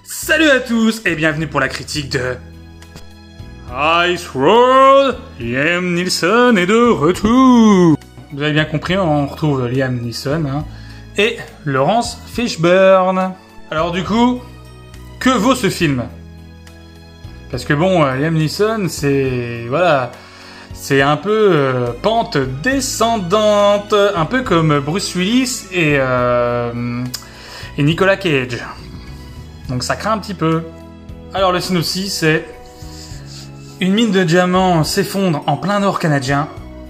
Salut à tous et bienvenue pour la critique de Ice World. Liam Neeson est de retour. Vous avez bien compris, on retrouve Liam Neeson et Laurence Fishburne. Alors du coup, que vaut ce film? Parce que bon, Liam Neeson, c'est... voilà... c'est un peu pente descendante, un peu comme Bruce Willis et Nicolas Cage. Donc ça craint un petit peu. Alors le synopsis, c'est... une mine de diamants s'effondre en plein nord canadien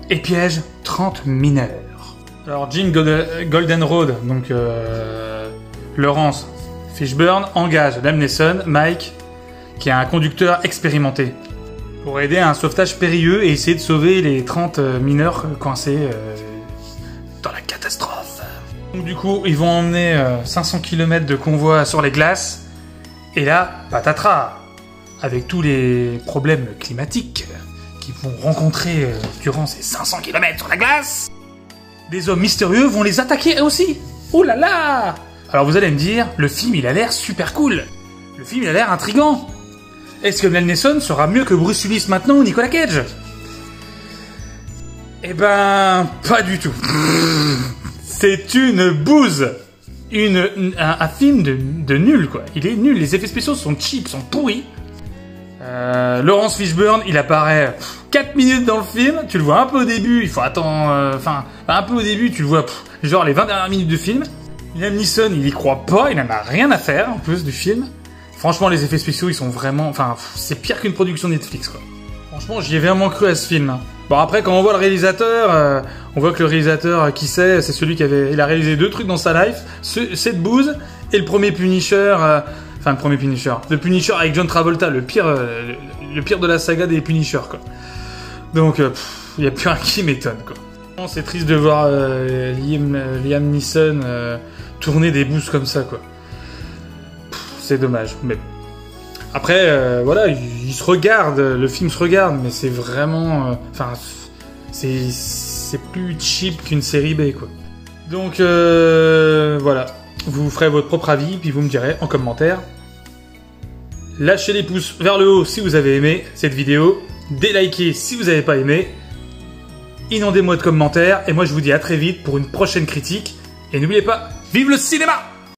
et piège 30 mineurs. Alors Jim Goldenrod, donc Laurence Fishburne, engage Liam Neeson, Mike, qui est un conducteur expérimenté, pour aider à un sauvetage périlleux et essayer de sauver les 30 mineurs coincés dans la catastrophe. Donc du coup, ils vont emmener 500 km de convoi sur les glaces, et là, patatras, avec tous les problèmes climatiques qu'ils vont rencontrer durant ces 500 km sur la glace, des hommes mystérieux vont les attaquer eux aussi. Oh là là! Alors vous allez me dire, le film il a l'air super cool. Le film il a l'air intriguant. Est-ce que Liam Neeson sera mieux que Bruce Willis maintenant ou Nicolas Cage? Eh ben, pas du tout. C'est une bouse. Un film de nul, quoi. Il est nul, les effets spéciaux sont cheap, sont pourris. Laurence Fishburne, il apparaît 4 minutes dans le film, tu le vois un peu au début, il faut attendre... un peu au début, tu le vois genre les 20 dernières minutes du film. Liam Neeson, il y croit pas, il en a rien à faire, en plus, du film. Franchement, les effets spéciaux, ils sont vraiment... c'est pire qu'une production Netflix, quoi. Franchement, j'y ai vraiment cru à ce film. Bon, après, quand on voit le réalisateur, on voit que le réalisateur, qui c'est celui qui avait... il a réalisé 2 trucs dans sa life, cette bouse, et le premier Punisher... le Punisher avec John Travolta, le pire de la saga des Punishers, quoi. Donc, y a plus rien qui m'étonne, quoi. C'est triste de voir Liam Neeson tourner des bouses comme ça, quoi. C'est dommage, mais... Après, voilà, il se regarde, le film se regarde, mais c'est vraiment... c'est plus cheap qu'une série B, quoi. Donc, voilà. Vous ferez votre propre avis, puis vous me direz en commentaire. Lâchez les pouces vers le haut si vous avez aimé cette vidéo. Délikez si vous n'avez pas aimé. Inondez-moi de commentaires. Et moi, je vous dis à très vite pour une prochaine critique. Et n'oubliez pas, vive le cinéma!